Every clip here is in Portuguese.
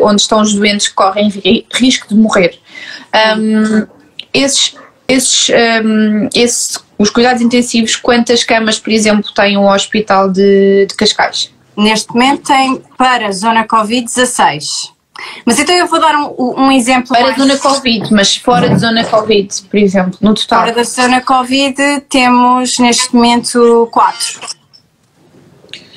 onde estão os doentes que correm risco de morrer. Os cuidados intensivos, quantas camas, por exemplo, tem o Hospital de Cascais? Neste momento tem para zona Covid 16. Mas então eu vou dar um exemplo. Para a zona Covid, mas fora de zona Covid, por exemplo, no total? Fora da zona Covid temos neste momento 4.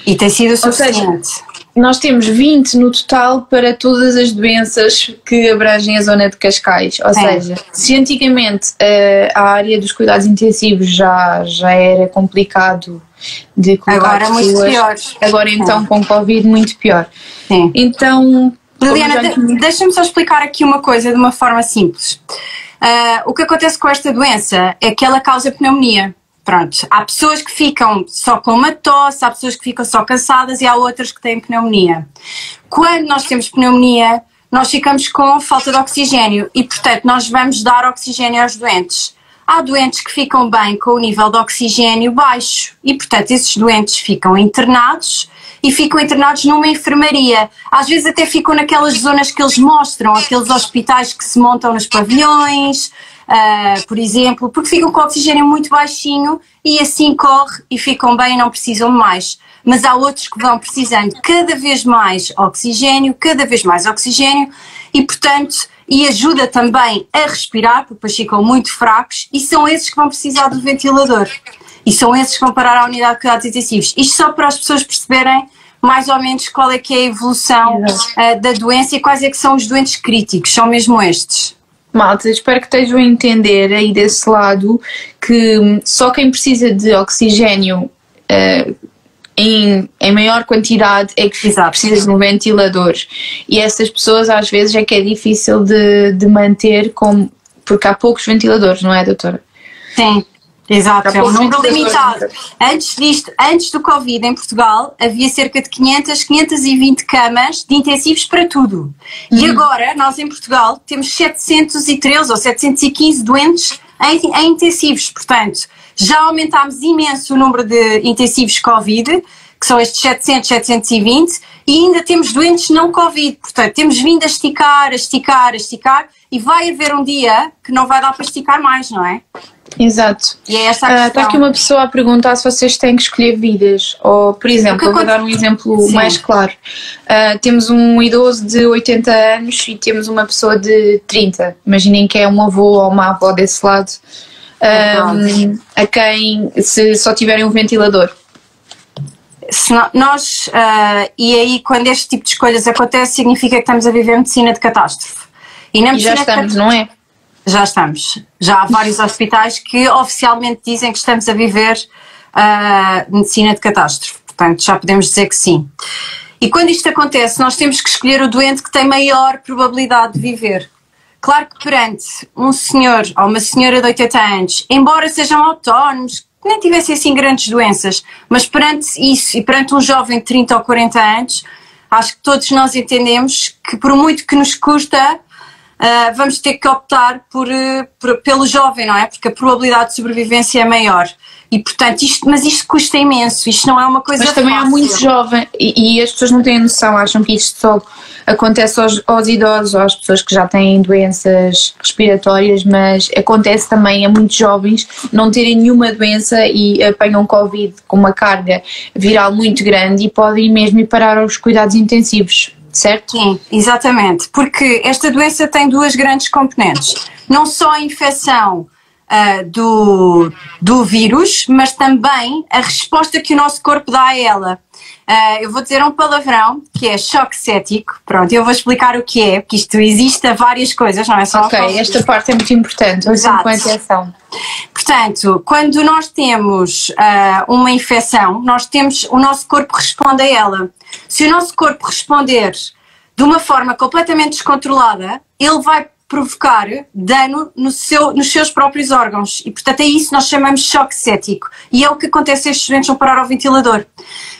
E tem sido suficiente. Nós temos 20 no total para todas as doenças que abrangem a zona de Cascais. Ou seja, se antigamente a área dos cuidados intensivos já era complicado de colocar agora pessoas, muito pior. Agora então com Covid muito pior. Sim. Então, Liliana, deixa-me só explicar aqui uma coisa de uma forma simples. O que acontece com esta doença é que ela causa pneumonia. Pronto, há pessoas que ficam só com uma tosse, há pessoas que ficam só cansadas e há outras que têm pneumonia. Quando nós temos pneumonia, nós ficamos com falta de oxigênio e, portanto, nós vamos dar oxigênio aos doentes. Há doentes que ficam bem com o nível de oxigênio baixo e, portanto, esses doentes ficam internados e ficam internados numa enfermaria. Às vezes até ficam naquelas zonas que eles mostram, aqueles hospitais que se montam nos pavilhões, por exemplo, porque ficam com o oxigênio muito baixinho e assim corre e ficam bem e não precisam de mais. Mas há outros que vão precisando cada vez mais oxigênio e, portanto, e ajuda também a respirar, porque depois ficam muito fracos e são esses que vão precisar do ventilador. E são esses que vão parar à unidade de cuidados intensivos. Isto só para as pessoas perceberem mais ou menos qual é que é a evolução da doença e quais é que são os doentes críticos, são mesmo estes. Malta, espero que estejam a entender aí desse lado que só quem precisa de oxigênio em maior quantidade é que precisa de um ventilador. E essas pessoas às vezes é que é difícil de manter, porque há poucos ventiladores, não é, doutora? Sim. Exato, é um número limitado. Antes do Covid em Portugal havia cerca de 520 camas de intensivos para tudo. E agora nós em Portugal temos 713 ou 715 doentes em intensivos. Portanto, já aumentámos imenso o número de intensivos Covid, que são estes 700, 720, e ainda temos doentes não Covid. Portanto, temos vindo a esticar e vai haver um dia que não vai dar para esticar mais, não é? Exato. E é esta a questão. Está aqui uma pessoa a perguntar se vocês têm que escolher vidas. Ou, por exemplo, eu vou dar um exemplo mais claro. Temos um idoso de 80 anos e temos uma pessoa de 30. Imaginem que é um avô ou uma avó desse lado, a quem, se só tiverem um ventilador. E aí, quando este tipo de escolhas acontece, significa que estamos a viver medicina de catástrofe. E já estamos, não é? Já estamos. Já há vários hospitais que oficialmente dizem que estamos a viver medicina de catástrofe. Portanto, já podemos dizer que sim. E quando isto acontece, nós temos que escolher o doente que tem maior probabilidade de viver. Claro que perante um senhor ou uma senhora de 80 anos, embora sejam autónomos, que nem tivessem assim grandes doenças, mas perante isso e perante um jovem de 30 ou 40 anos, acho que todos nós entendemos que por muito que nos custa, vamos ter que optar pelo jovem, não é? Porque a probabilidade de sobrevivência é maior. E, portanto, mas isto custa imenso, isto não é uma coisa fácil. Mas também há muitos jovens, e as pessoas não têm noção, acham que isto só acontece aos idosos ou às pessoas que já têm doenças respiratórias, mas acontece também a muitos jovens não terem nenhuma doença e apanham Covid com uma carga viral muito grande e podem mesmo ir parar aos cuidados intensivos. Certo? Sim, exatamente, porque esta doença tem duas grandes componentes, não só a infecção do vírus, mas também a resposta que o nosso corpo dá a ela. Eu vou dizer um palavrão, que é choque cético. Pronto, eu vou explicar o que é, porque isto existe a várias coisas, não é só... Ok, esta parte é muito importante, ouçam com atenção. Portanto, quando nós temos uma infecção, o nosso corpo responde a ela. Se o nosso corpo responder de uma forma completamente descontrolada, ele vai provocar dano nos seus próprios órgãos e, portanto, é isso que nós chamamos de choque cético e é o que acontece a estes doentes vão parar ao ventilador.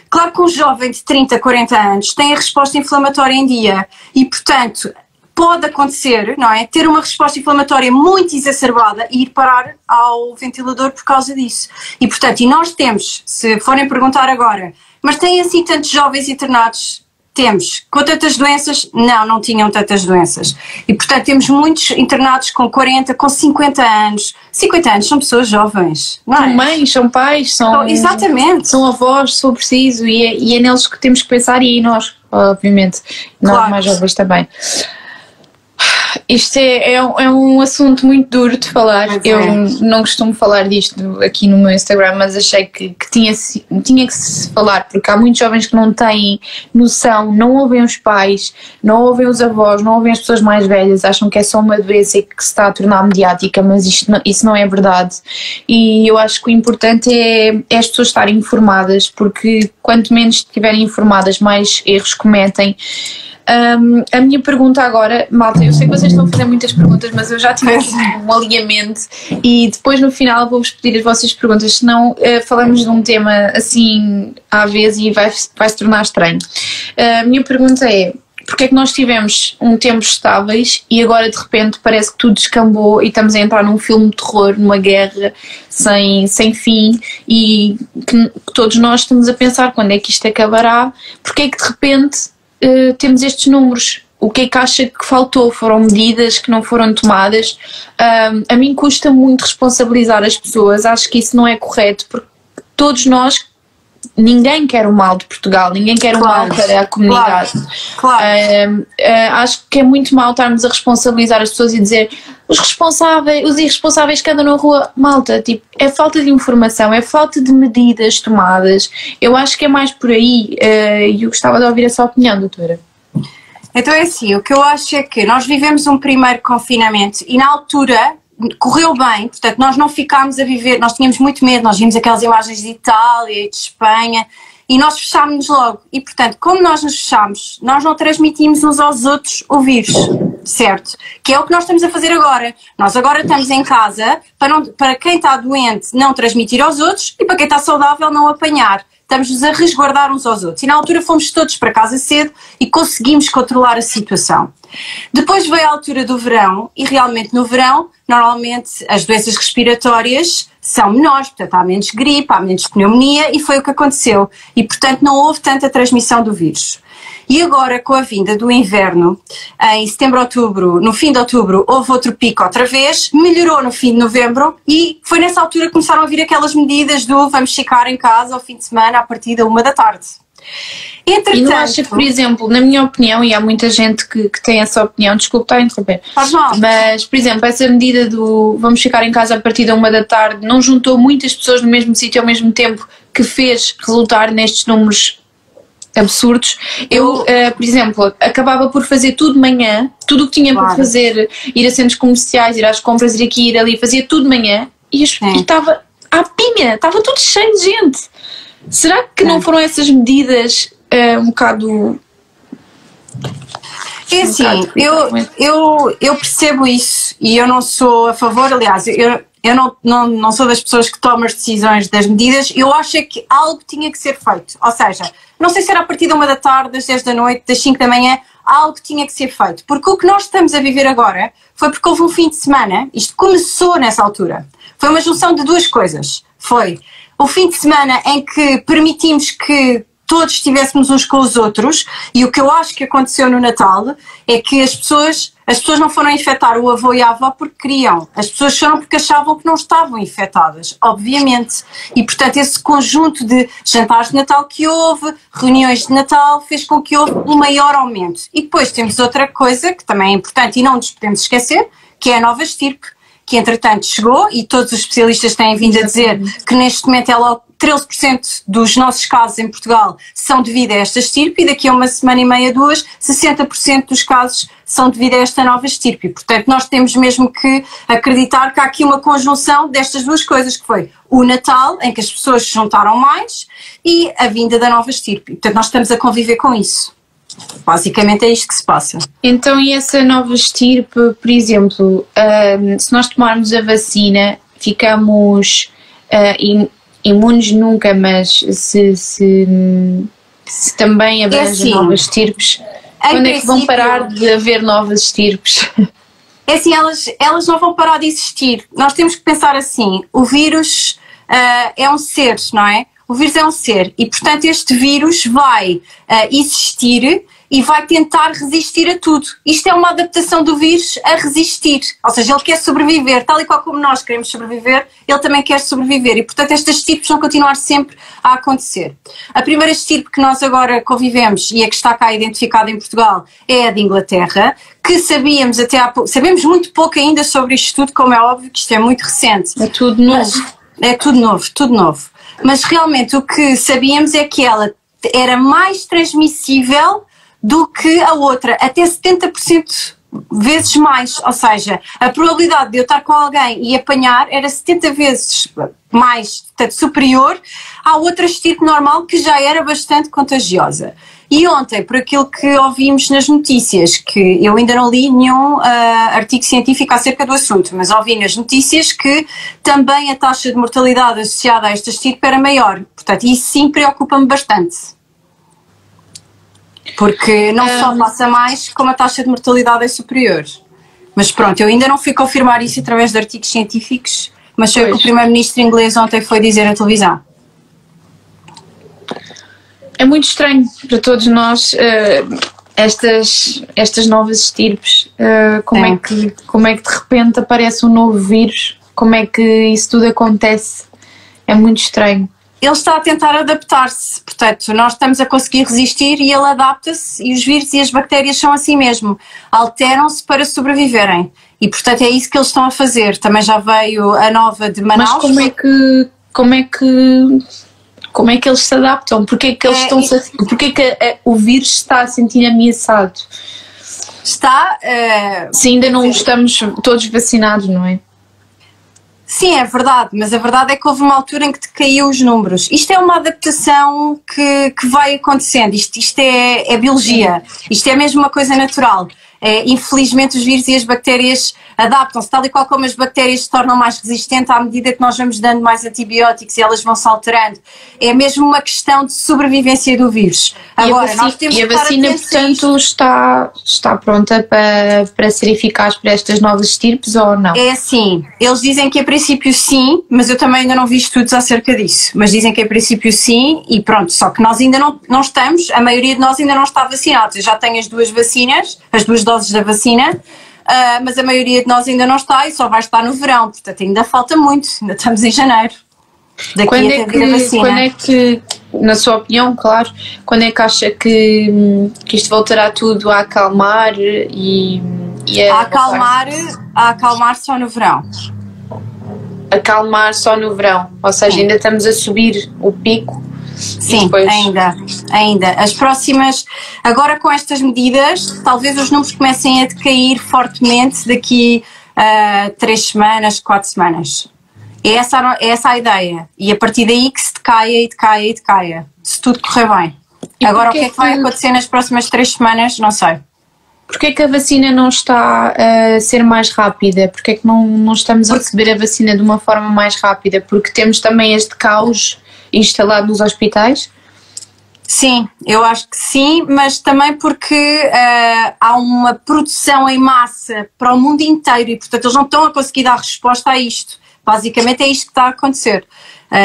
Claro que um jovem de 30, 40 anos tem a resposta inflamatória em dia e, portanto, pode acontecer, não é, ter uma resposta inflamatória muito exacerbada e ir parar ao ventilador por causa disso. E, portanto, nós temos, se forem perguntar agora, mas têm assim tantos jovens internados? Temos. Com tantas doenças? Não, não tinham tantas doenças. E, portanto, temos muitos internados com 40, com 50 anos. 50 anos são pessoas jovens, não é? São mães, são pais, são, exatamente. São avós, se for preciso, e é neles que temos que pensar, e nós, obviamente, nós Claro. mais jovens também. Isto é um assunto muito duro de falar. Pois Eu é. não costumo falar disto aqui no meu Instagram, mas achei que tinha que se falar, porque há muitos jovens que não têm noção, não ouvem os pais, não ouvem os avós, não ouvem as pessoas mais velhas, acham que é só uma doença e que se está a tornar mediática, mas isso não é verdade. E eu acho que o importante é as pessoas estarem informadas, porque quanto menos estiverem informadas, mais erros cometem. A minha pergunta agora, malta, eu sei que vocês estão a fazer muitas perguntas, mas eu já tive aqui um alinhamento e depois no final vou-vos pedir as vossas perguntas, senão falamos de um tema assim à vez e vai se tornar estranho. A minha pergunta é: porque é que nós tivemos um tempo estáveis e agora de repente parece que tudo descambou e estamos a entrar num filme de terror, numa guerra sem fim, e que todos nós estamos a pensar quando é que isto acabará? Porque é que de repente temos estes números? O que é que acha que faltou? Foram medidas que não foram tomadas? A mim custa muito responsabilizar as pessoas, acho que isso não é correto, porque todos nós, ninguém quer o mal de Portugal, ninguém quer o mal para a comunidade. Claro. Acho que é muito mal estarmos a responsabilizar as pessoas e dizer os irresponsáveis que andam na rua. Malta, tipo, é falta de informação, é falta de medidas tomadas. Eu acho que é mais por aí, e eu gostava de ouvir a sua opinião, doutora. Então é assim, o que eu acho é que nós vivemos um primeiro confinamento e na altura correu bem, portanto nós não ficámos a viver, nós tínhamos muito medo, nós vimos aquelas imagens de Itália e de Espanha e nós fechámos-nos logo e portanto como nós nos fechámos, nós não transmitimos uns aos outros o vírus, certo? Que é o que nós estamos a fazer agora. Nós agora estamos em casa para quem está doente não transmitir aos outros e para quem está saudável não apanhar. Estamos-nos a resguardar uns aos outros. E na altura fomos todos para casa cedo e conseguimos controlar a situação. Depois veio a altura do verão e realmente no verão, normalmente as doenças respiratórias são menores, portanto há menos gripe, há menos pneumonia e foi o que aconteceu. E portanto não houve tanta transmissão do vírus. E agora, com a vinda do inverno, em setembro, outubro, no fim de outubro, houve outro pico outra vez, melhorou no fim de novembro e foi nessa altura que começaram a vir aquelas medidas do vamos ficar em casa ao fim de semana a partir da 1 da tarde. Entretanto, e não acha que, por exemplo, na minha opinião, e há muita gente que tem essa opinião, desculpe estar a interromper, mas, por exemplo, essa medida do vamos ficar em casa a partir da 1 da tarde não juntou muitas pessoas no mesmo sítio ao mesmo tempo que fez resultar nestes números absurdos? Eu, por exemplo, acabava por fazer tudo de manhã, tudo o que tinha para fazer, ir a centros comerciais, ir às compras, ir aqui, ir ali, fazia tudo de manhã e estava à pinha, estava tudo cheio de gente. Será que não foram essas medidas um bocado... É assim, eu percebo isso e eu não sou a favor, aliás, eu não sou das pessoas que tomam as decisões das medidas, eu acho é que algo tinha que ser feito, ou seja, não sei se era a partir da 1 da tarde, das 10 da noite, das 5 da manhã, algo tinha que ser feito, porque o que nós estamos a viver agora foi porque houve um fim de semana, isto começou nessa altura, foi uma junção de duas coisas, foi o fim de semana em que permitimos que todos estivéssemos uns com os outros e o que eu acho que aconteceu no Natal é que as pessoas não foram infectar o avô e a avó porque queriam, as pessoas foram porque achavam que não estavam infectadas, obviamente, e portanto esse conjunto de jantares de Natal que houve, reuniões de Natal, fez com que houve um maior aumento. E depois temos outra coisa que também é importante e não nos podemos esquecer, que é a nova estirpe, que entretanto chegou e todos os especialistas têm vindo a dizer que neste momento é logo 13% dos nossos casos em Portugal são devido a esta estirpe e daqui a uma semana e meia, 2, 60% dos casos são devido a esta nova estirpe. Portanto, nós temos mesmo que acreditar que há aqui uma conjunção destas duas coisas, que foi o Natal, em que as pessoas se juntaram mais, e a vinda da nova estirpe. Portanto, nós estamos a conviver com isso. Basicamente é isto que se passa. Então, e essa nova estirpe, por exemplo, se nós tomarmos a vacina, ficamos imunes nunca, mas se também abrange novas estirpes, quando é que vão parar de haver novas estirpes? É assim, elas não vão parar de existir. Nós temos que pensar assim, o vírus é um ser, não é? O vírus é um ser e, portanto, este vírus vai existir e vai tentar resistir a tudo. Isto é uma adaptação do vírus a resistir, ou seja, ele quer sobreviver, tal e qual como nós queremos sobreviver, ele também quer sobreviver e, portanto, estas estirpes vão continuar sempre a acontecer. A primeira estirpe que nós agora convivemos e a que está cá identificada em Portugal é a de Inglaterra, que sabíamos até há pouco, sabemos muito pouco ainda sobre isto tudo, como é óbvio que isto é muito recente. É tudo novo. É tudo novo, tudo novo. Mas realmente o que sabíamos é que ela era mais transmissível do que a outra, até 70% vezes mais, ou seja, a probabilidade de eu estar com alguém e apanhar era 70 vezes mais, portanto, superior à outra estirpe normal que já era bastante contagiosa. E ontem, por aquilo que ouvimos nas notícias, que eu ainda não li nenhum artigo científico acerca do assunto, mas ouvi nas notícias que também a taxa de mortalidade associada a esta estirpe era maior. Portanto, isso sim preocupa-me bastante. Porque não só passa mais, como a taxa de mortalidade é superior. Mas pronto, eu ainda não fui confirmar isso através de artigos científicos, mas foi o que o primeiro-ministro inglês ontem foi dizer na televisão. É muito estranho para todos nós estas novas estirpes. Como é que de repente aparece um novo vírus? Como é que isso tudo acontece? É muito estranho. Ele está a tentar adaptar-se, portanto, nós estamos a conseguir resistir e ele adapta-se e os vírus e as bactérias são assim mesmo, alteram-se para sobreviverem e, portanto, é isso que eles estão a fazer. Também já veio a nova de Manaus. Mas como é que eles se adaptam? Porquê que o vírus está a sentir ameaçado? Está... Se ainda não estamos todos vacinados, não é? Sim, é verdade, mas a verdade é que houve uma altura em que decaiu os números. Isto é uma adaptação que vai acontecendo, isto é biologia, isto é mesmo uma coisa natural. Infelizmente os vírus e as bactérias adaptam-se, tal e qual como as bactérias se tornam mais resistentes à medida que nós vamos dando mais antibióticos e elas vão se alterando. É mesmo uma questão de sobrevivência do vírus. Agora, nós temos que estar vacina, portanto, está pronta para ser eficaz para estas novas estirpes ou não? É assim, eles dizem que a princípio sim, mas eu também ainda não vi estudos acerca disso, mas dizem que a princípio sim e pronto, só que nós ainda não estamos, a maioria de nós ainda não está vacinado. Eu já tenho as duas vacinas, as duas doses da vacina, mas a maioria de nós ainda não está e só vai estar no verão, portanto ainda falta muito, ainda estamos em janeiro. Quando é que, na sua opinião, claro, quando é que acha que isto voltará tudo a acalmar a acalmar só no verão? Acalmar só no verão, ou seja, ainda estamos a subir o pico. Sim, ainda. As próximas, agora com estas medidas, talvez os números comecem a decair fortemente daqui a 3 semanas, 4 semanas. É essa a ideia. E a partir daí que se decaia, se tudo correr bem. Agora o que é que vai acontecer nas próximas 3 semanas, não sei. Porquê é que a vacina não está a ser mais rápida? Porquê é que não estamos a receber a vacina de uma forma mais rápida? Porque temos também este caos instalado nos hospitais? Sim, eu acho que sim, mas também porque há uma produção em massa para o mundo inteiro e, portanto, eles não estão a conseguir dar resposta a isto. Basicamente é isto que está a acontecer.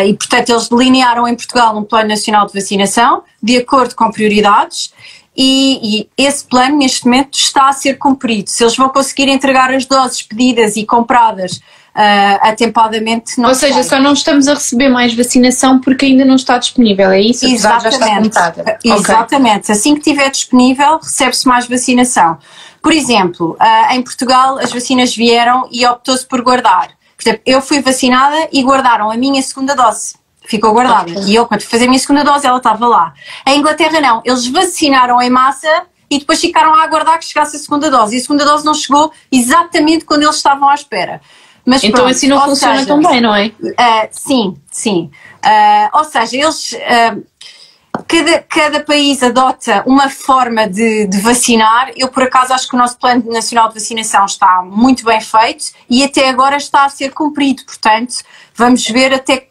E, portanto, eles delinearam em Portugal um plano nacional de vacinação de acordo com prioridades e esse plano, neste momento, está a ser cumprido. Se eles vão conseguir entregar as doses pedidas e compradas atempadamente, não sei. Ou seja, só não estamos a receber mais vacinação porque ainda não está disponível, é isso? Apesar de já estar comprada. Exatamente. Okay. Assim que estiver disponível, recebe-se mais vacinação. Por exemplo, em Portugal as vacinas vieram e optou-se por guardar. Por exemplo, eu fui vacinada e guardaram a minha segunda dose. Ficou guardada. Okay. E eu, quando fui fazer a minha segunda dose, ela estava lá. Em Inglaterra não. Eles vacinaram em massa e depois ficaram a aguardar que chegasse a segunda dose. E a segunda dose não chegou exatamente quando eles estavam à espera. Mas então pronto, assim não funciona tão bem, não é? Sim. Ou seja, eles... Cada país adota uma forma de vacinar. Eu, por acaso, acho que o nosso Plano Nacional de Vacinação está muito bem feito e até agora está a ser cumprido. Portanto, vamos ver até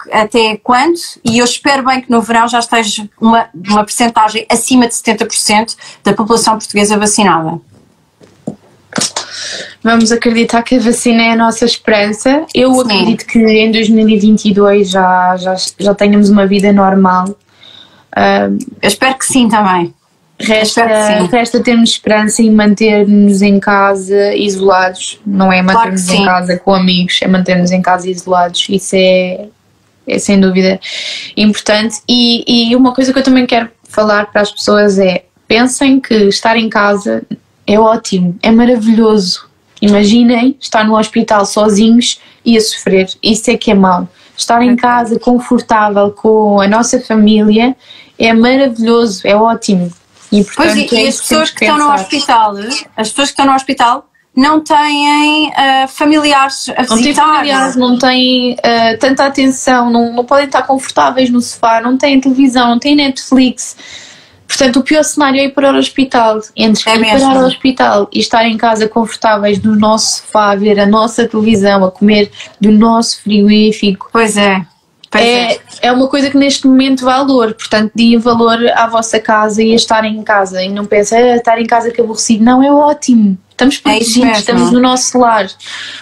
quando, e eu espero bem que no verão já esteja uma percentagem acima de 70% da população portuguesa vacinada. Vamos acreditar que a vacina é a nossa esperança. Eu acredito que em 2022 já tenhamos uma vida normal. Eu espero que sim também. Resta termos esperança em manter-nos em casa isolados, não é manter-nos em casa com amigos, é manter-nos em casa isolados. Isso é sem dúvida importante. E uma coisa que eu também quero falar para as pessoas é: pensem que estar em casa é ótimo, é maravilhoso. Imaginem estar no hospital sozinhos e a sofrer, isso é que é mau. Estar em casa confortável com a nossa família é maravilhoso, é ótimo. E, portanto, e as pessoas que estão no hospital, não têm familiares a visitar. Não têm familiares, não têm tanta atenção, não podem estar confortáveis no sofá, não têm televisão, não têm Netflix. Portanto, o pior cenário é ir para o hospital. Entre ir para o hospital e estar em casa confortáveis no nosso sofá, a ver a nossa televisão, a comer do nosso frigorífico. Pois é. É uma coisa que neste momento valor, portanto deem valor à vossa casa e a estarem em casa, e não pensem, estar em casa que aborrecido. Não, é ótimo, estamos protegidos, estamos no nosso lar.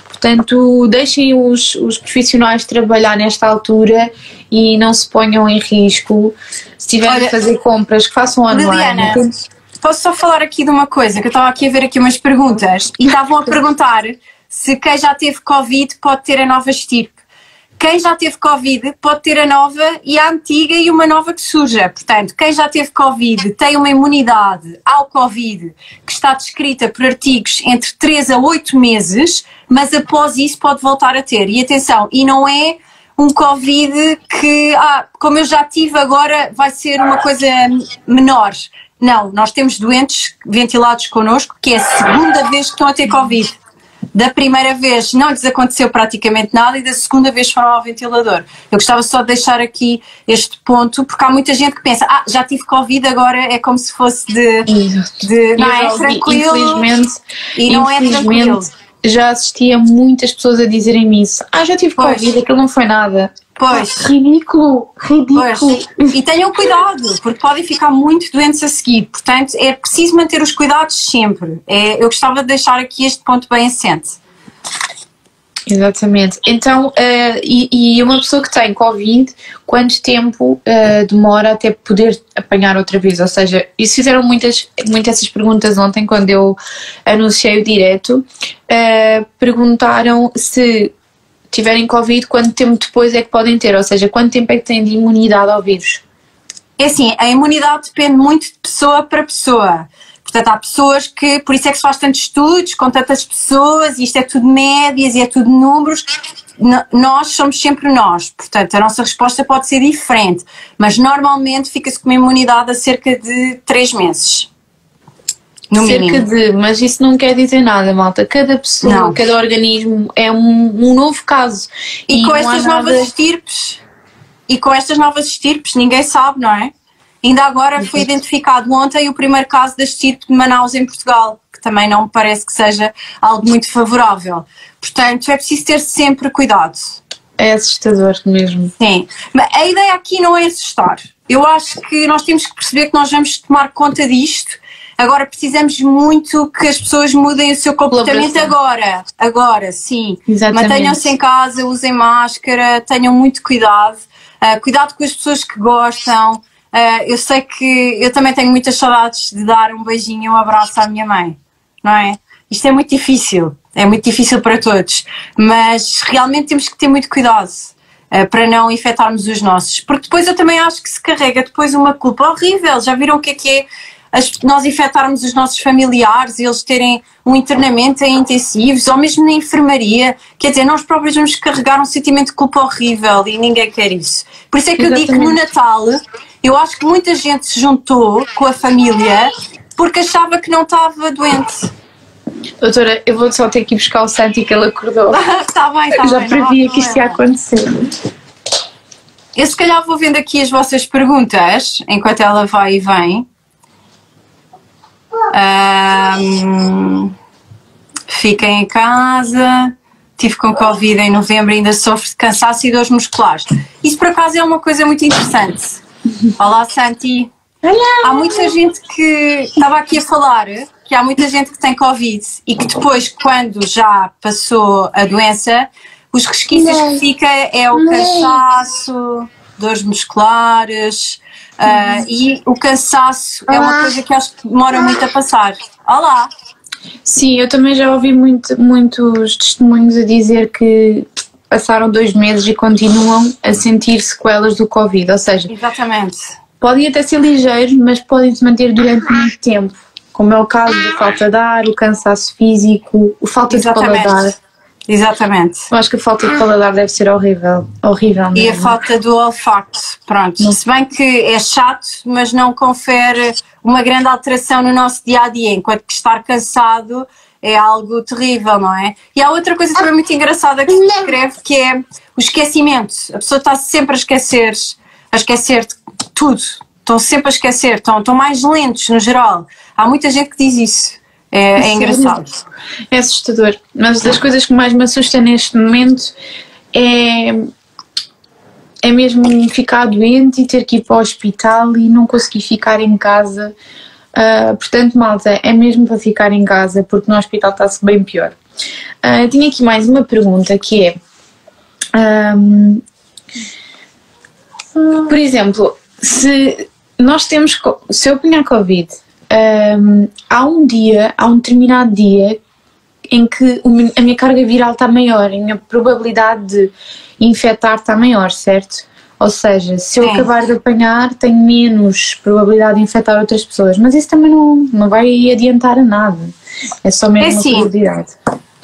Portanto, deixem os profissionais trabalhar nesta altura e não se ponham em risco. Se tiverem a fazer compras, que façam online. Liliana, posso só falar aqui de uma coisa, que eu estava aqui a ver aqui umas perguntas e estavam a perguntar se quem já teve Covid pode ter a nova estirpe. Quem já teve Covid pode ter a nova e a antiga e uma nova que surja. Portanto, quem já teve Covid tem uma imunidade ao Covid que está descrita por artigos entre 3 a 8 meses, mas após isso pode voltar a ter. E atenção, e não é um Covid que, como eu já tive, agora vai ser uma coisa menor. Não, nós temos doentes ventilados connosco que é a segunda vez que estão a ter Covid. Da primeira vez não lhes aconteceu praticamente nada e da segunda vez foram ao ventilador. Eu gostava só de deixar aqui este ponto, porque há muita gente que pensa, já tive Covid, agora é como se fosse não é tranquilo. E não é tranquilo. Já assistia muitas pessoas a dizerem-me isso. Já tive Covid, aquilo não foi nada. Pois. Ridículo. Pois. E tenham cuidado, porque podem ficar muito doentes a seguir. Portanto, é preciso manter os cuidados sempre. Eu gostava de deixar aqui este ponto bem assente. Exatamente. Então, e uma pessoa que tem Covid, quanto tempo demora até poder apanhar outra vez? Ou seja, isso fizeram muitas essas perguntas ontem quando eu anunciei o direto. Perguntaram se tiverem Covid, quanto tempo depois é que podem ter? Ou seja, quanto tempo é que têm de imunidade ao vírus? É assim, a imunidade depende muito de pessoa para pessoa. Portanto, há pessoas que, por isso é que se faz tantos estudos com tantas pessoas, e isto é tudo médias e é tudo números. Nós somos sempre nós, portanto a nossa resposta pode ser diferente, mas normalmente fica-se com uma imunidade a cerca de 3 meses. Mas isso não quer dizer nada, malta. Cada pessoa, cada organismo é um novo caso. E com estas novas estirpes, ninguém sabe, não é? Ainda agora foi identificado ontem o primeiro caso da estirpe de Manaus em Portugal, que também não me parece que seja algo muito favorável. Portanto, é preciso ter sempre cuidado. É assustador mesmo. Sim, mas a ideia aqui não é assustar. Eu acho que nós temos que perceber que nós vamos tomar conta disto. Agora precisamos muito que as pessoas mudem o seu comportamento agora, sim. Exatamente. Mantenham-se em casa, usem máscara, tenham muito cuidado. Cuidado com as pessoas que gostam. Eu sei que eu também tenho muitas saudades de dar um beijinho e um abraço à minha mãe, não é? Isto é muito difícil para todos, mas realmente temos que ter muito cuidado para não infectarmos os nossos, porque depois eu também acho que se carrega depois uma culpa horrível. Já viram o que é nós infectarmos os nossos familiares e eles terem um internamento em intensivos ou mesmo na enfermaria? Quer dizer, nós próprios vamos carregar um sentimento de culpa horrível e ninguém quer isso. Por isso é que eu digo que no Natal eu acho que muita gente se juntou com a família porque achava que não estava doente. Doutora, eu vou só ter que ir buscar o Santi, que ele acordou. Está bem. Já previa que isto ia acontecer. Eu se calhar vou vendo aqui as vossas perguntas enquanto ela vai e vem. Fiquem em casa. Tive com Covid em novembro e ainda sofro de cansaço e dores musculares. Isso por acaso é uma coisa muito interessante. Olá, Santi. Olá. Há muita gente que estava aqui a falar que há muita gente que tem Covid e que depois, quando já passou a doença, os resquícios que fica é o cansaço, dores musculares, E o cansaço é uma coisa que acho que demora muito a passar. Olá! Sim, eu também já ouvi muitos testemunhos a dizer que passaram 2 meses e continuam a sentir sequelas do Covid, ou seja, exatamente. Podem até ser ligeiros, mas podem se manter durante muito tempo, como é o caso da falta de ar, o cansaço físico, a falta de paladar. Exatamente. Eu acho que a falta de paladar deve ser horrível mesmo. E a falta do olfato, pronto. Se bem que é chato, mas não confere uma grande alteração no nosso dia-a-dia, enquanto que estar cansado é algo terrível, não é? E há outra coisa também muito engraçada que se descreve, que é o esquecimento. A pessoa está sempre a esquecer de tudo. Estão sempre a esquecer, estão mais lentos no geral. Há muita gente que diz isso. É engraçado. É assustador. Mas das coisas que mais me assusta neste momento é mesmo ficar doente e ter que ir para o hospital e não conseguir ficar em casa. Portanto, malta, é mesmo para ficar em casa, porque no hospital está-se bem pior. Tinha aqui mais uma pergunta que é, por exemplo, se eu apanhar Covid, há um determinado dia em que a minha carga viral está maior, a minha probabilidade de infectar está maior, certo? Ou seja, se eu acabar de apanhar, tenho menos probabilidade de infectar outras pessoas, mas isso também não vai adiantar a nada, é só mesmo uma probabilidade.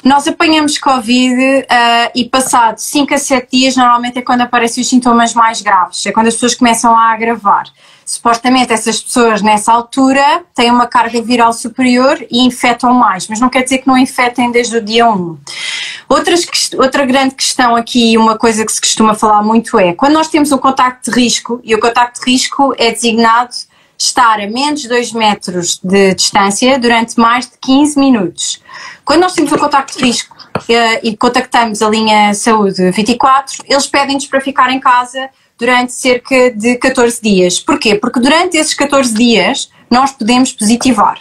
Nós apanhamos Covid e passado 5 a 7 dias normalmente é quando aparecem os sintomas mais graves, é quando as pessoas começam a agravar. Supostamente essas pessoas nessa altura têm uma carga viral superior e infectam mais, mas não quer dizer que não infectem desde o dia 1. Outra grande questão aqui, uma coisa que se costuma falar muito é, quando nós temos um contacto de risco, e o contacto de risco é designado estar a menos de 2 metros de distância durante mais de 15 minutos. Quando nós temos um contacto de risco e contactamos a linha Saúde 24, eles pedem-nos para ficar em casa durante cerca de 14 dias. Porquê? Porque durante esses 14 dias nós podemos positivar.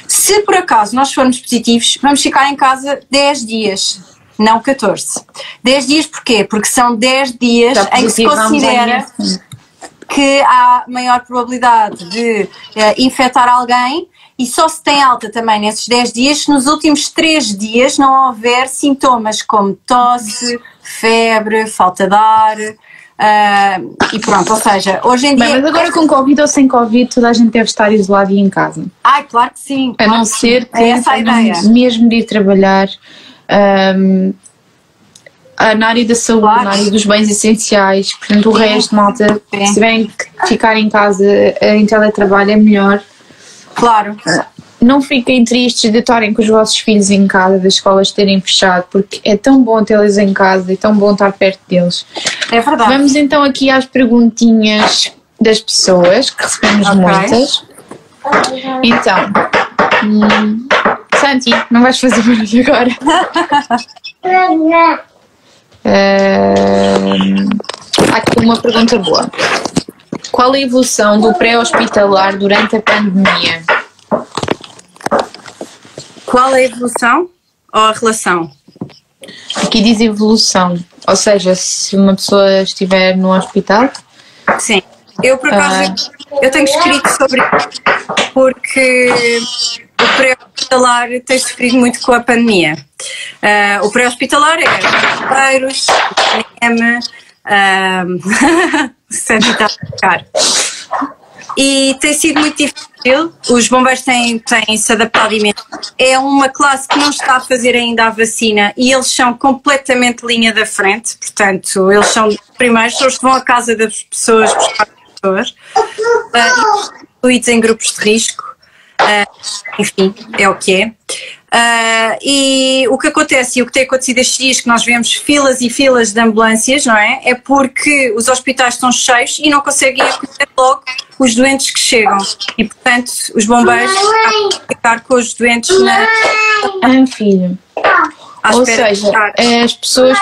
Se por acaso nós formos positivos, vamos ficar em casa 10 dias, não 14. 10 dias porquê? Porque são 10 dias em que se considera que há maior probabilidade de infectar alguém e só se tem alta também nesses 10 dias se nos últimos 3 dias não houver sintomas como tosse, febre, falta de ar. E pronto, ou seja, hoje em dia... Mas agora com Covid ou sem Covid toda a gente deve estar isolado e em casa. Ai, claro que sim. A não ser que mesmo de ir trabalhar na área da saúde, na área dos bens essenciais, portanto o resto, malta, se tiverem que ficar em casa em teletrabalho é melhor. Claro. Não fiquem tristes de estarem com os vossos filhos em casa, das escolas terem fechado, porque é tão bom tê-los em casa e tão bom estar perto deles. É verdade. Vamos então aqui às perguntinhas das pessoas, que recebemos muitas. Então, Santi, não vais fazer barulho agora? Há aqui uma pergunta boa. Qual a evolução do pré-hospitalar durante a pandemia? Qual é a evolução ou a relação? Aqui diz evolução, ou seja, se uma pessoa estiver no hospital. Sim, eu por acaso eu tenho escrito sobre isso porque o pré-hospitalar tem sofrido muito com a pandemia. O pré-hospitalar é bombeiros, Santi está a ficar. E tem sido muito difícil, os bombeiros têm se adaptado imenso. É uma classe que não está a fazer ainda a vacina e eles são completamente linha da frente, portanto, eles são os primeiros, são os que vão à casa das pessoas buscar pessoas, incluídos em grupos de risco, enfim, é o que é. E o que acontece e o que tem acontecido estes dias, que nós vemos filas e filas de ambulâncias, não é? É porque os hospitais estão cheios e não conseguem acolher logo os doentes que chegam e, portanto, os bombeiros estão a ficar com os doentes na... filho. Ou seja, as pessoas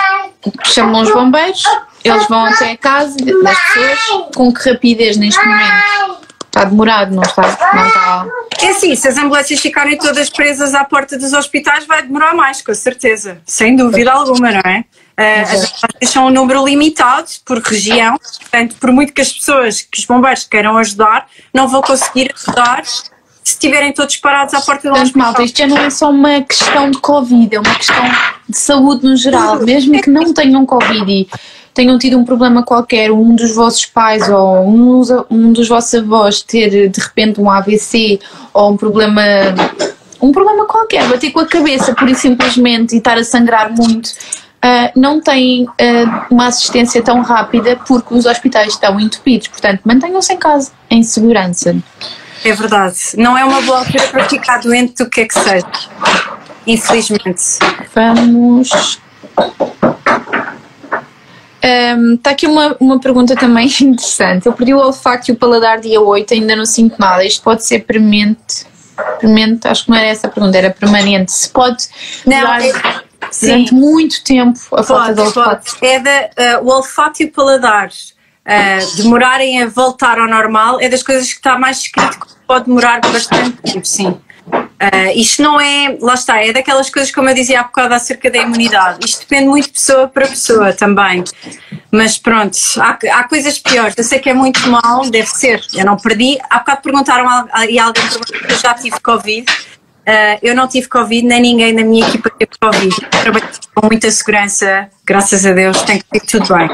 chamam os bombeiros, eles vão até a casa das pessoas. Com que rapidez neste momento? Está demorado, não está? É assim, se as ambulâncias ficarem todas presas à porta dos hospitais vai demorar mais, com certeza, sem dúvida alguma, não é? As ambulâncias são um número limitado por região, portanto, por muito que os bombeiros queiram ajudar, não vão conseguir ajudar se estiverem todos parados à porta do hospital. Malta, isto já não é só uma questão de Covid, é uma questão de saúde no geral. Mesmo que não tenham Covid e tenham tido um problema qualquer, um dos vossos pais ou um dos vossos avós ter de repente um AVC ou um problema qualquer, bater com a cabeça pura e simplesmente e estar a sangrar muito, não têm uma assistência tão rápida porque os hospitais estão entupidos. Portanto, mantenham-se em casa, em segurança. É verdade. Não é uma boa altura para ficar doente do que é que seja. Infelizmente. Vamos... Está aqui uma pergunta também interessante. Eu perdi o olfato e o paladar dia 8, ainda não sinto nada. Isto pode ser permanente? Acho que não era essa a pergunta, era permanente. Se pode durar durante muito tempo a falta de olfato? O olfato e o paladar demorarem a voltar ao normal é das coisas que está mais escrito que pode demorar bastante tempo, sim. Isto não é, lá está, é daquelas coisas como eu dizia há bocado acerca da imunidade. Isto depende muito de pessoa para pessoa também. Mas pronto, há coisas piores. Eu sei que é muito mal, deve ser. Eu não perdi. Há bocado perguntaram e alguém perguntou que eu já tive Covid. Eu não tive Covid, nem ninguém da minha equipa teve Covid. Trabalho com muita segurança, graças a Deus, tem que ter tudo bem.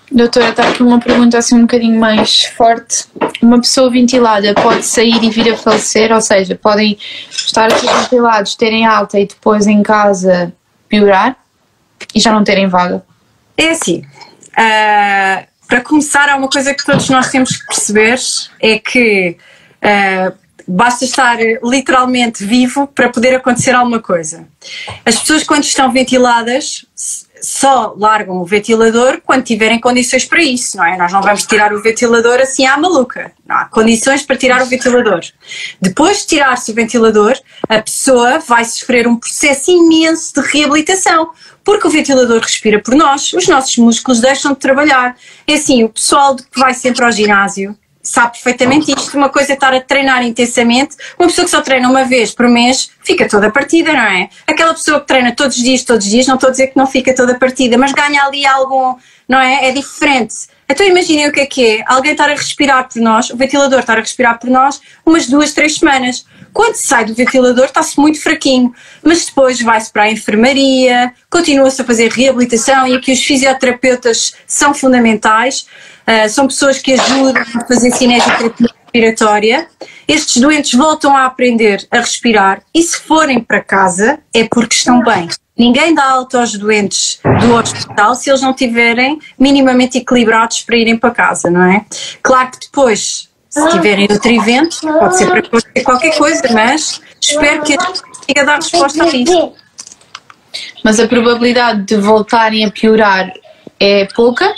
Doutora, está aqui uma pergunta assim um bocadinho mais forte. Uma pessoa ventilada pode sair e vir a falecer? Ou seja, podem estar a ser ventilados, terem alta e depois em casa piorar e já não terem vaga? É assim, para começar, há uma coisa que todos nós temos que perceber, é que basta estar literalmente vivo para poder acontecer alguma coisa. As pessoas, quando estão ventiladas, só largam o ventilador quando tiverem condições para isso, não é? Nós não vamos tirar o ventilador assim à maluca. Não há condições para tirar o ventilador. Depois de tirar-se o ventilador, a pessoa vai sofrer um processo imenso de reabilitação, porque o ventilador respira por nós, os nossos músculos deixam de trabalhar. É assim, o pessoal que vai sempre ao ginásio sabe perfeitamente isto. Uma coisa é estar a treinar intensamente. Uma pessoa que só treina uma vez por mês fica toda partida, não é? Aquela pessoa que treina todos os dias, não estou a dizer que não fica toda partida, mas ganha ali algum, não é? É diferente. Então imaginem o que é alguém estar a respirar por nós, o ventilador estar a respirar por nós umas 2, 3 semanas. Quando se sai do ventilador está-se muito fraquinho, mas depois vai-se para a enfermaria, continua-se a fazer reabilitação e aqui os fisioterapeutas são fundamentais. São pessoas que ajudam a fazer cinesioterapia respiratória. Estes doentes voltam a aprender a respirar e se forem para casa é porque estão bem. Ninguém dá alta aos doentes do hospital se eles não estiverem minimamente equilibrados para irem para casa, não é? Claro que depois, se tiverem outro evento, pode ser para acontecer qualquer coisa, mas espero que a gente consiga dar resposta a isso. Mas a probabilidade de voltarem a piorar é pouca?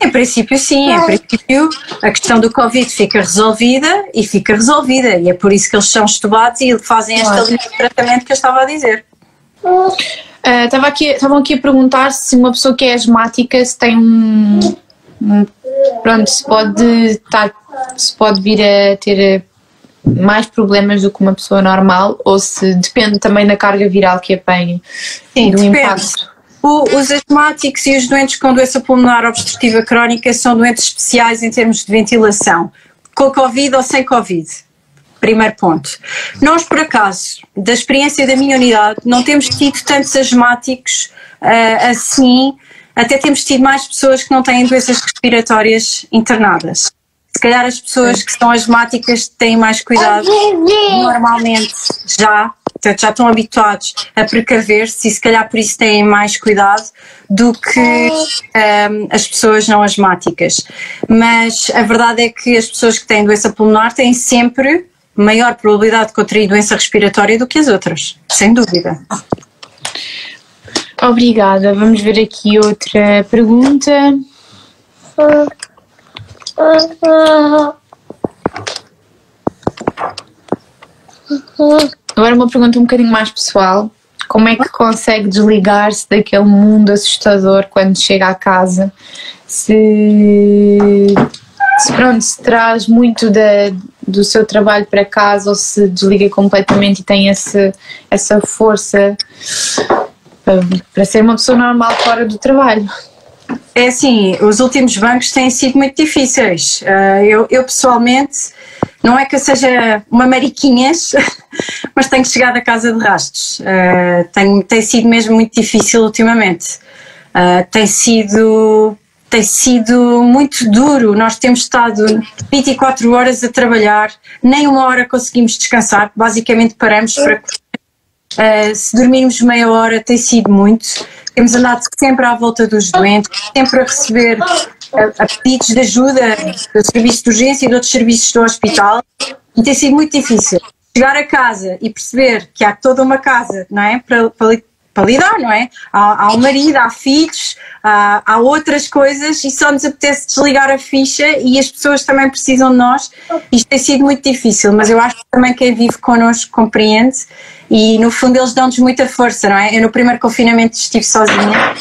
Em princípio sim, em princípio a questão do Covid fica resolvida e é por isso que eles são estubados e fazem esta linha de tratamento que eu estava a dizer. Estavam aqui a perguntar se uma pessoa que é asmática se tem se pode vir a ter mais problemas do que uma pessoa normal ou se depende também da carga viral que apanha. Sim, do impacto. Os asmáticos e os doentes com doença pulmonar obstrutiva crónica são doentes especiais em termos de ventilação, com Covid ou sem Covid. Primeiro ponto. Nós, por acaso, da experiência da minha unidade, não temos tido tantos asmáticos assim, até temos tido mais pessoas que não têm doenças respiratórias internadas. Se calhar as pessoas que são asmáticas têm mais cuidado, normalmente já estão habituados a precaver-se e se calhar por isso têm mais cuidado do que as pessoas não asmáticas. Mas a verdade é que as pessoas que têm doença pulmonar têm sempre maior probabilidade de contrair doença respiratória do que as outras, sem dúvida. Obrigada. Vamos ver aqui outra pergunta. Agora uma pergunta um bocadinho mais pessoal. Como é que consegue desligar-se daquele mundo assustador quando chega à casa? Se traz muito do seu trabalho para casa ou se desliga completamente e tem essa força para ser uma pessoa normal fora do trabalho. É assim, os últimos bancos têm sido muito difíceis. Eu pessoalmente, não é que eu seja uma mariquinhas, mas tenho chegado a casa de rastos. Tem sido mesmo muito difícil ultimamente. Tem sido muito duro. Nós temos estado 24 horas a trabalhar, nem uma hora conseguimos descansar, basicamente paramos para se dormirmos meia hora tem sido muito. Temos andado sempre à volta dos doentes, sempre a receber a pedidos de ajuda do serviço de urgência e de outros serviços do hospital, e tem sido muito difícil chegar a casa e perceber que há toda uma casa, não é, para lidar, não é? Há um marido, há filhos, há outras coisas, e só nos apetece desligar a ficha, e as pessoas também precisam de nós. Isto tem sido muito difícil, mas eu acho que também quem vive connosco compreende, e no fundo eles dão-nos muita força, não é? Eu no primeiro confinamento estive sozinha,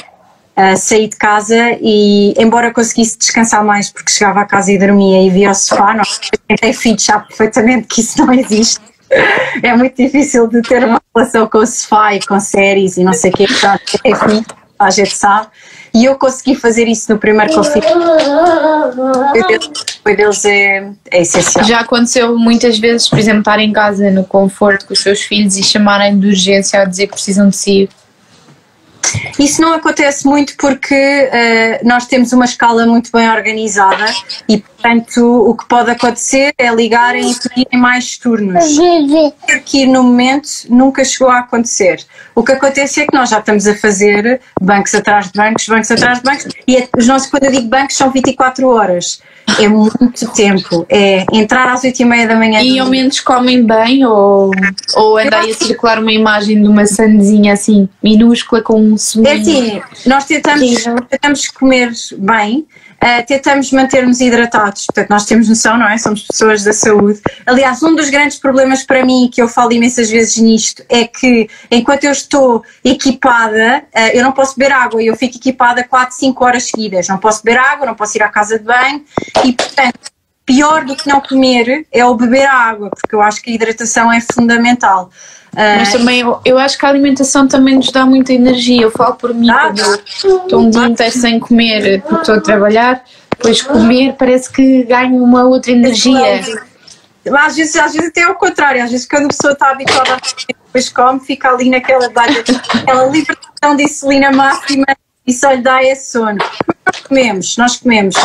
saí de casa, e embora conseguisse descansar mais porque chegava a casa e dormia e via ao sofá, quem tem filhos sabe perfeitamente que isso não existe. É muito difícil de ter uma relação com o sofá e com séries e não sei o que, enfim, a gente sabe. E eu consegui fazer isso no primeiro confinamento. Foi deles é essencial. Já aconteceu muitas vezes, por exemplo, estar em casa no conforto com os seus filhos e chamarem de urgência a dizer que precisam de si? Isso não acontece muito porque nós temos uma escala muito bem organizada e, portanto, o que pode acontecer é ligarem e pedirem mais turnos. Ter que ir no momento nunca chegou a acontecer. O que acontece é que nós já estamos a fazer bancos atrás de bancos, e os nossos, quando eu digo bancos, são 24 horas. É muito tempo. É entrar às 8h30 da manhã. E ao menos comem bem ou andai a circular uma imagem de uma sandezinha assim, minúscula com um suminho? É assim, nós tentamos comer bem, tentamos manter-nos hidratados, portanto nós temos noção, não é? Somos pessoas da saúde. Aliás, um dos grandes problemas para mim, que eu falo imensas vezes nisto, é que enquanto eu estou equipada, eu não posso beber água, eu fico equipada 4, 5 horas seguidas, não posso beber água, não posso ir à casa de banho e, portanto, pior do que não comer é o beber água, porque eu acho que a hidratação é fundamental. Mas também eu acho que a alimentação também nos dá muita energia. Eu falo por mim, quando eu estou um dia inteiro sem comer porque estou a trabalhar, depois comer parece que ganho uma outra energia. Às vezes até é o contrário, às vezes quando a pessoa está habituada a comer, depois come, fica ali naquela aquela libertação de insulina máxima e só lhe dá esse sono. Nós comemos.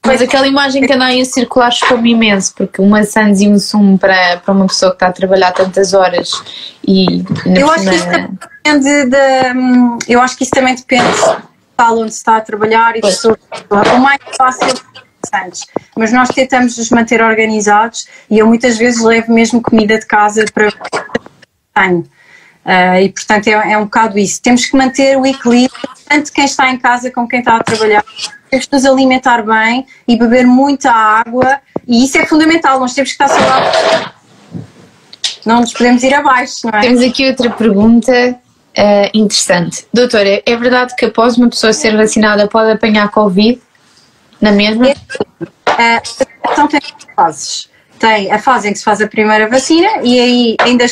Mas aquela imagem que anda aí a circular chocou-me imenso, porque uma sandes e um sumo para uma pessoa que está a trabalhar tantas horas e eu acho que isso depende eu acho que isso também depende do onde se está a trabalhar e pessoa. O mais fácil antes, mas nós tentamos nos manter organizados e eu muitas vezes levo mesmo comida de casa para tenho. E portanto é um bocado isso. Temos que manter o equilíbrio, tanto quem está em casa como quem está a trabalhar. Temos que nos alimentar bem e beber muita água, e isso é fundamental, nós temos que estar saudáveis. Não nos podemos ir abaixo, não é? Temos aqui outra pergunta interessante. Doutora, é verdade que após uma pessoa ser vacinada pode apanhar Covid na mesma? Então tem fases. Tem a fase em que se faz a primeira vacina e aí ainda a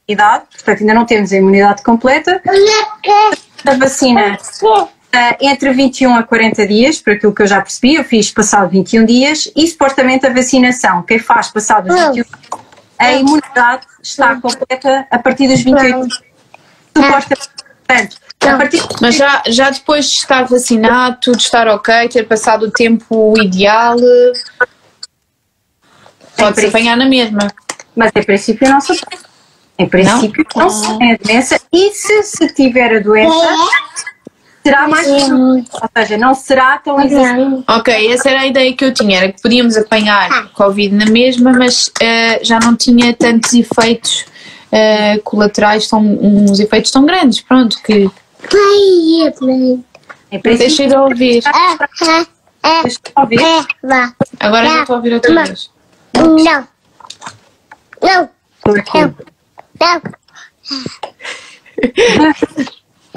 imunidade, portanto ainda não temos a imunidade completa. A vacina entre 21 a 40 dias, por aquilo que eu já percebi, eu fiz passado 21 dias, e supostamente a vacinação, quem faz passado os 21 dias, a imunidade está completa a partir dos 28 dias. Supostamente, portanto, a partir de... Mas já depois de estar vacinado, tudo estar ok, ter passado o tempo ideal, pode-se apanhar na mesma. Mas em princípio não se apanha. Em princípio não se tem a doença, e se tiver a doença... será mais ou seja, não será tão exagerado. Ok, essa era a ideia que eu tinha, era que podíamos apanhar Covid na mesma, mas já não tinha tantos efeitos colaterais, uns efeitos tão grandes, pronto, que... Deixa de ouvir. Agora já estou a ouvir outra vez. Não.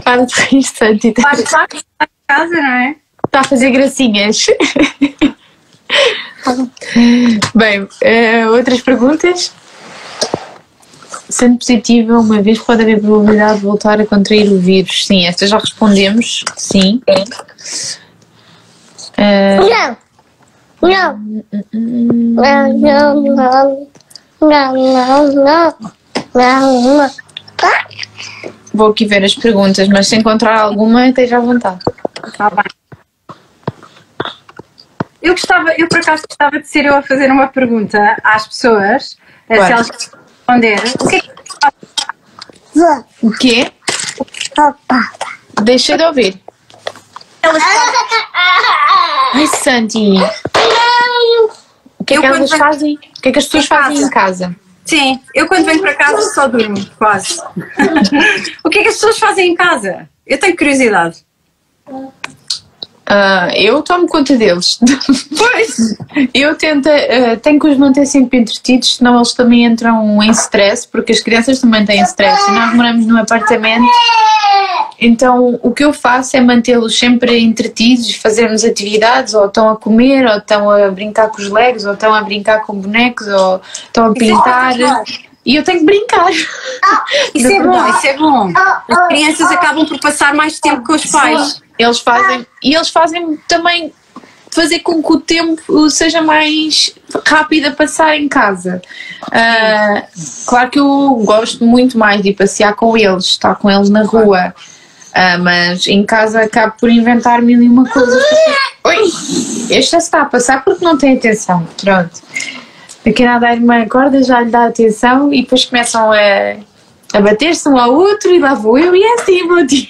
Para de rir tanto. Está em casa, não é? Está a fazer gracinhas. Bem, outras perguntas? sendo positiva, uma vez pode haver probabilidade de voltar a contrair o vírus. Sim, esta já respondemos. Sim. Não. Não. Não, não, não. Não, não, não. Não, não. Vou aqui ver as perguntas, mas se encontrar alguma, esteja à vontade. Está bem. Eu por acaso gostava de ser eu a fazer uma pergunta às pessoas, se elas responder. O que é que O quê? Deixa de ouvir. elas Ai, Santi. O que é que elas fazem? O que é que as pessoas fazem em casa? Sim, eu quando venho para casa só durmo, quase. O que é que as pessoas fazem em casa? Eu tenho curiosidade. Eu tomo conta deles. Pois! Eu tento, tenho que os manter sempre entretidos, senão eles também entram em stress, porque as crianças também têm stress e nós moramos num apartamento. Então o que eu faço é mantê-los sempre entretidos, fazermos atividades, ou estão a comer, ou estão a brincar com os legos, ou estão a brincar com bonecos, ou estão a pintar. E eu tenho que brincar. Isso é bom, isso é bom. As crianças acabam por passar mais tempo com os pais. Eles fazem também fazer com que o tempo seja mais rápido a passar em casa. Claro que eu gosto muito mais de ir passear com eles, estar com eles na rua, mas em casa acabo por inventar mil e uma coisas. Oi, este já está a passar porque não tem atenção. Pronto. Aqui a dar uma corda já lhe dá atenção e depois começam a bater-se um ao outro e lá vou eu e é assim o meu dia.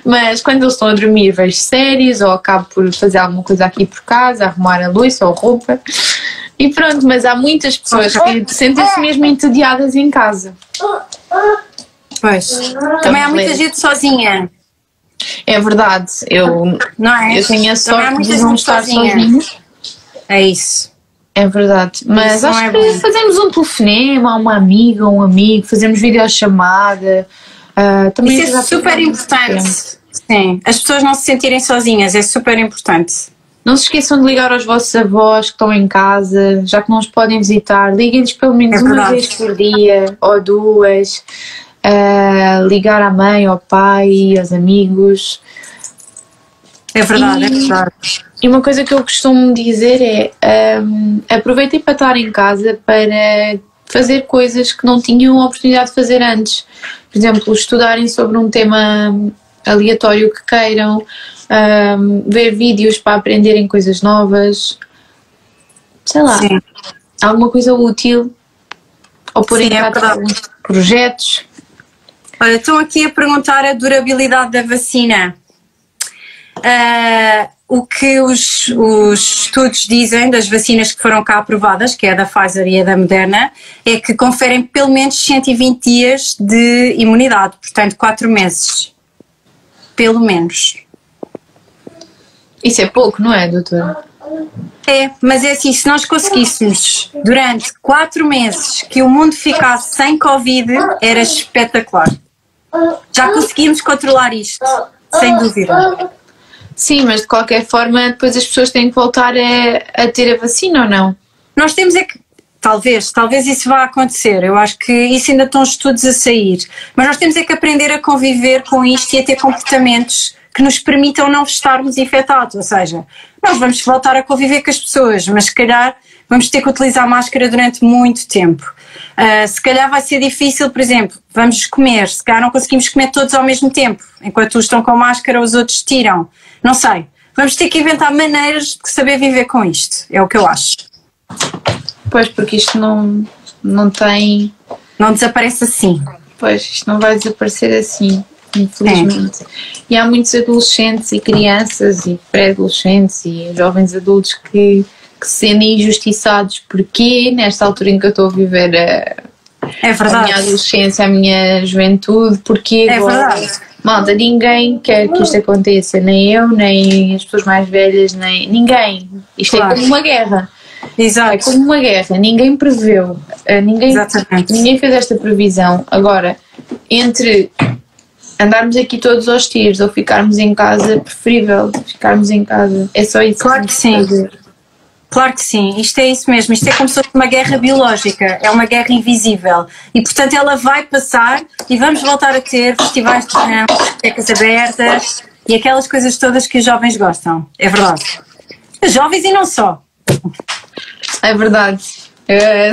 Mas quando eles estão a dormir vejo séries ou acabo por fazer alguma coisa aqui por casa, arrumar a louça ou a roupa e pronto, mas há muitas pessoas que sentem-se mesmo entediadas em casa. Pois, também há muita gente sozinha. É verdade, Não é? eu tenho a sorte de não estar sozinha. É isso. É verdade, mas Isso acho é que bom. fazemos um telefonema a uma amiga, um amigo, fazemos videochamada. Também Isso é super importante. Sim, as pessoas não se sentirem sozinhas, é super importante. Não se esqueçam de ligar aos vossos avós que estão em casa, já que não os podem visitar, liguem-lhes pelo menos uma vez por dia ou duas, ligar à mãe, ao pai, aos amigos. É verdade, é verdade. E uma coisa que eu costumo dizer é aproveitem para estar em casa para fazer coisas que não tinham a oportunidade de fazer antes. Por exemplo, estudarem sobre um tema aleatório que queiram, ver vídeos para aprenderem coisas novas, sei lá, Sim. alguma coisa útil, ou pôr em Sim, é prática verdade. alguns projetos. Olha, estão aqui a perguntar a durabilidade da vacina. O que os estudos dizem das vacinas que foram cá aprovadas, que é a da Pfizer e a da Moderna, é que conferem pelo menos 120 dias de imunidade, portanto 4 meses. Pelo menos. Isso é pouco, não é, doutora? É, mas é assim, se nós conseguíssemos durante 4 meses que o mundo ficasse sem Covid, era espetacular. Já conseguimos controlar isto, sem dúvida. Sim, mas de qualquer forma depois as pessoas têm que voltar a ter a vacina ou não? Nós temos é que, talvez isso vá acontecer, eu acho que isso ainda estão estudos a sair, mas nós temos é que aprender a conviver com isto e a ter comportamentos que nos permitam não estarmos infectados, ou seja, nós vamos voltar a conviver com as pessoas, mas se calhar vamos ter que utilizar máscara durante muito tempo. Se calhar vai ser difícil, por exemplo, vamos comer, se calhar não conseguimos comer todos ao mesmo tempo, enquanto uns estão com máscara os outros tiram, não sei, vamos ter que inventar maneiras de saber viver com isto, é o que eu acho. Pois, porque isto não tem... Não desaparece assim. Pois, isto não vai desaparecer assim, infelizmente. E há muitos adolescentes e crianças e pré-adolescentes e jovens adultos que se sentem injustiçados porque nesta altura em que eu estou a viver É a verdade. minha adolescência, a minha juventude, porque É agora, verdade. malta, ninguém quer que isto aconteça, nem eu, nem as pessoas mais velhas, nem ninguém. Isto Claro. é como uma guerra. É Exato. como uma guerra, ninguém preveu, Exatamente. ninguém fez esta previsão. Agora, entre andarmos aqui todos aos tiros ou ficarmos em casa, é preferível ficarmos em casa. É só isso. Claro que sim. Claro que sim, isto é isso mesmo, isto é como se fosse uma guerra biológica, é uma guerra invisível e portanto ela vai passar e vamos voltar a ter festivais de verão, discotecas abertas e aquelas coisas todas que os jovens gostam, é verdade. Os jovens e não só. É verdade.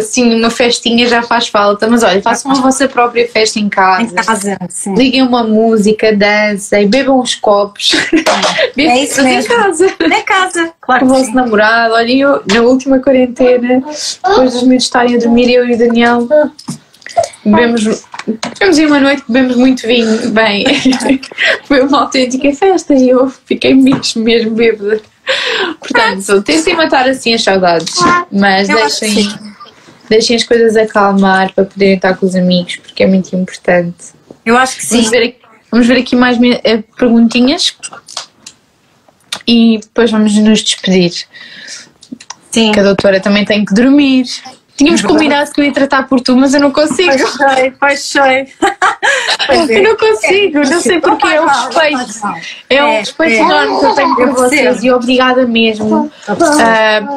Sim, uma festinha já faz falta, mas olha, façam a vossa própria festa em casa. Em casa, sim. Liguem uma música, dancem, bebam uns copos. Bebam É isso mesmo. em casa. Em casa, claro Com o que vosso sim. namorado. Olha, eu na última quarentena, depois dos miúdos estarem a dormir, eu e o Daniel tivemos aí uma noite que bebemos muito vinho. Bem, foi uma autêntica festa e eu fiquei mesmo bêbada. Portanto, tentem matar assim as saudades, mas Eu acho que deixem as coisas acalmar para poderem estar com os amigos, porque é muito importante. Eu acho que sim. Vamos ver aqui mais perguntinhas e depois vamos nos despedir. Sim. Que a doutora também tem que dormir. Tínhamos combinado que eu ia tratar por tu, mas eu não consigo. Pois sei. Eu não consigo, não sei porque é o respeito. É um respeito enorme que eu tenho por vocês e obrigada mesmo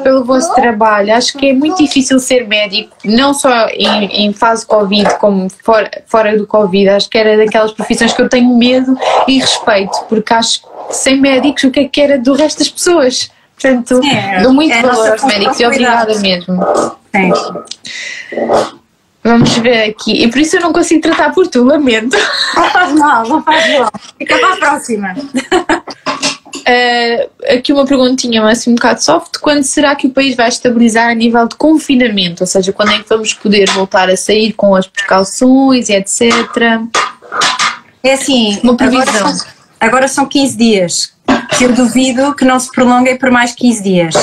pelo vosso trabalho. Acho que é muito difícil ser médico, não só em fase Covid, como fora do Covid. Acho que era daquelas profissões que eu tenho medo e respeito, porque acho que sem médicos o que era do resto das pessoas? Portanto, dou muito valor aos médicos e obrigada mesmo. Sim. Vamos ver aqui. E por isso eu não consigo tratar por tu, lamento. Não faz mal. Fica para a próxima. Aqui uma perguntinha, mas assim um bocado soft. Quando será que o país vai estabilizar a nível de confinamento? Ou seja, quando é que vamos poder voltar a sair com as precauções e etc? É assim, Uma previsão. Agora são 15 dias. Que eu duvido que não se prolonguem por mais 15 dias.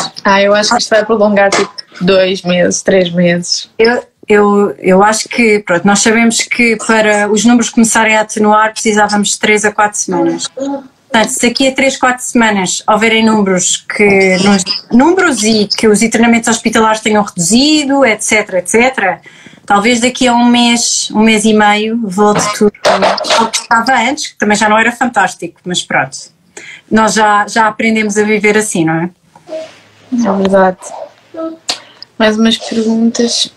Eu acho que isto vai prolongar tipo 2 meses, 3 meses. Eu acho que, pronto, nós sabemos que para os números começarem a atenuar precisávamos de 3 a 4 semanas. Portanto, se daqui a 3, 4 semanas houverem números e que os internamentos hospitalares tenham reduzido, etc, talvez daqui a um mês e meio volte tudo ao que estava antes, que também já não era fantástico, mas pronto. Nós já aprendemos a viver assim, não é? É verdade. Mais umas perguntas.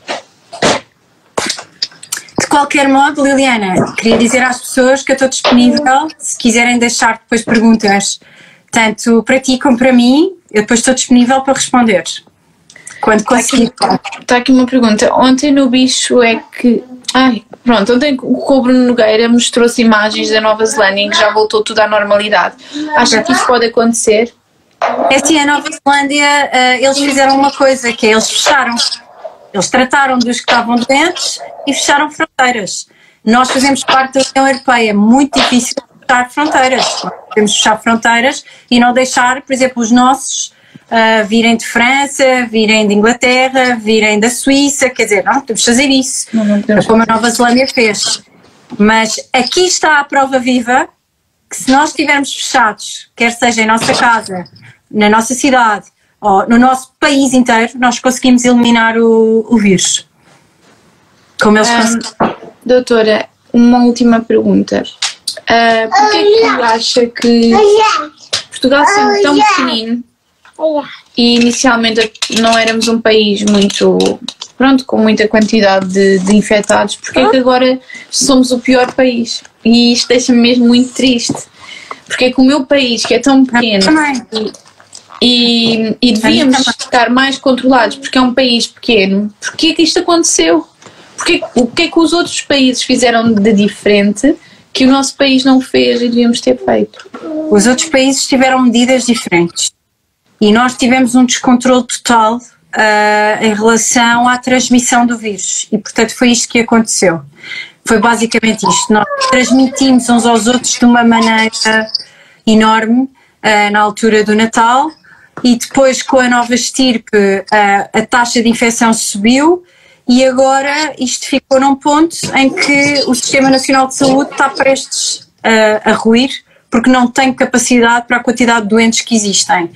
De qualquer modo, Liliana, queria dizer às pessoas que eu estou disponível, se quiserem deixar depois perguntas, tanto para ti como para mim, eu depois estou disponível para responder. Quando conseguir. Está aqui uma pergunta. Ontem no bicho é que... ontem o Bruno Nogueira mostrou-se imagens da Nova Zelândia em que já voltou tudo à normalidade. Acha que isso pode acontecer? É assim, a Nova Zelândia, eles fizeram uma coisa, que é eles fecharam. Eles trataram dos que estavam doentes e fecharam fronteiras. Nós fazemos parte da União Europeia, é muito difícil fechar fronteiras. Nós podemos fechar fronteiras e não deixar, por exemplo, os nossos virem de França, virem de Inglaterra, virem da Suíça, quer dizer, não podemos fazer isso, como a Nova Zelândia fez. Mas aqui está a prova viva que se nós estivermos fechados, quer seja em nossa casa, na nossa cidade ou no nosso país inteiro, nós conseguimos eliminar o vírus. Como eles conseguem. Doutora, uma última pergunta. Porquê é que acha que Portugal sendo tão pequenino e inicialmente não éramos um país muito, com muita quantidade de infectados, porque é que agora somos o pior país? E isto deixa-me mesmo muito triste, porque é que o meu país, que é tão pequeno e devíamos estar mais controlados, porque é um país pequeno, porque é que isto aconteceu? O que é que os outros países fizeram de diferente que o nosso país não fez e devíamos ter feito? Os outros países tiveram medidas diferentes e nós tivemos um descontrole total em relação à transmissão do vírus e, portanto, foi isto que aconteceu. Foi basicamente isto. Nós transmitimos uns aos outros de uma maneira enorme na altura do Natal e depois, com a nova estirpe, a taxa de infecção subiu. E agora isto ficou num ponto em que o Sistema Nacional de Saúde está prestes a ruir porque não tem capacidade para a quantidade de doentes que existem.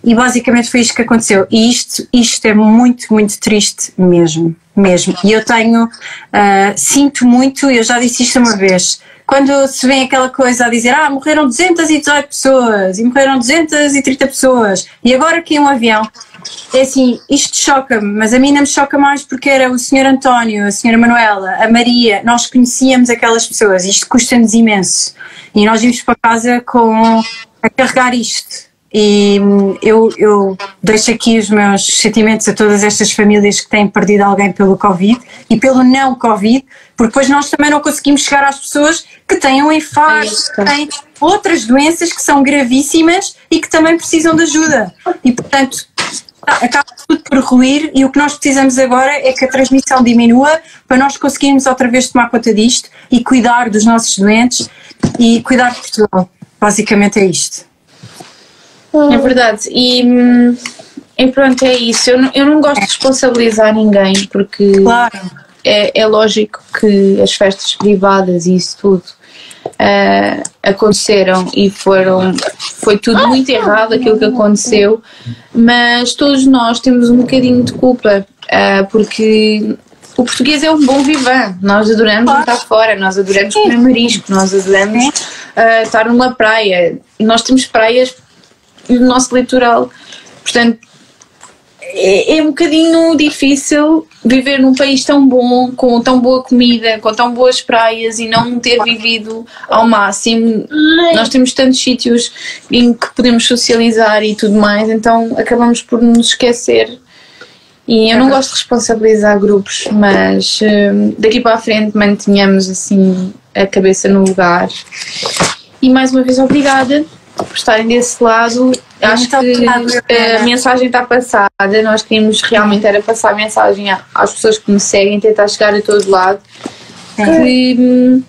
E basicamente foi isto que aconteceu. E isto é muito, muito triste mesmo. E eu sinto muito, eu já disse isto uma vez, quando se vê aquela coisa a dizer morreram 218 pessoas e morreram 230 pessoas e agora aqui um avião, é assim, isto choca-me, mas a mim não me choca mais porque era o Sr. António, a Sra. Manuela, a Maria, nós conhecíamos aquelas pessoas, isto custa-nos imenso. E nós vimos para casa a carregar isto. E eu deixo aqui os meus sentimentos a todas estas famílias que têm perdido alguém pelo Covid e pelo não Covid, porque depois nós também não conseguimos chegar às pessoas que têm um infarto, que têm outras doenças que são gravíssimas e que também precisam de ajuda. E portanto acaba tudo por ruir e o que nós precisamos agora é que a transmissão diminua para nós conseguirmos outra vez tomar conta disto e cuidar dos nossos doentes e cuidar de Portugal. Basicamente é isto. É verdade, e pronto, é isso. Eu não gosto de responsabilizar ninguém, porque claro. é lógico que as festas privadas e isso tudo aconteceram e foi tudo muito errado aquilo que aconteceu, mas todos nós temos um bocadinho de culpa, porque o português é um bom vivan, nós adoramos estar fora, nós adoramos comer marisco, nós adoramos estar numa praia, nós temos praias no nosso litoral, portanto é um bocadinho difícil viver num país tão bom, com tão boa comida, com tão boas praias e não ter vivido ao máximo. Nós temos tantos sítios em que podemos socializar e tudo mais, então acabamos por nos esquecer. E eu não gosto de responsabilizar grupos, mas daqui para a frente mantenhamos assim a cabeça no lugar. E mais uma vez obrigada por estarem desse lado. Acho que a mensagem está passada. Nós queríamos realmente era passar a mensagem às pessoas que me seguem, tentar chegar a todo lado, que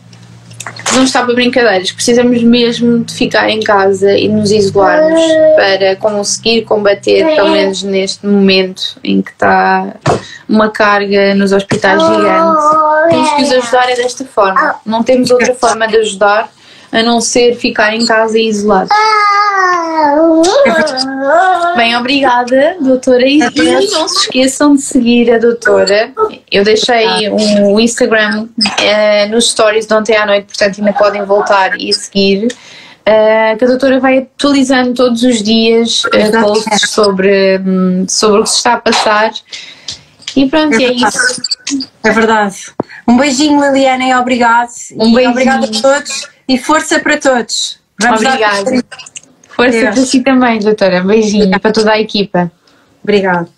não está para brincadeiras, precisamos mesmo de ficar em casa e nos isolarmos para conseguir combater, pelo menos neste momento em que está uma carga nos hospitais gigante. Temos que os ajudar desta forma, não temos outra forma de ajudar a não ser ficar em casa e isolado. Bem, obrigada, doutora. E não se esqueçam de seguir a doutora. Eu deixei um Instagram nos stories de ontem à noite, portanto ainda podem voltar e seguir. Que a doutora vai atualizando todos os dias posts sobre o que se está a passar. E pronto, é isso. É verdade. Um beijinho, Liliana, e obrigado. Obrigada a todos e força para todos. Obrigada. Força para si também, doutora. Beijinho para toda a equipa. Obrigada.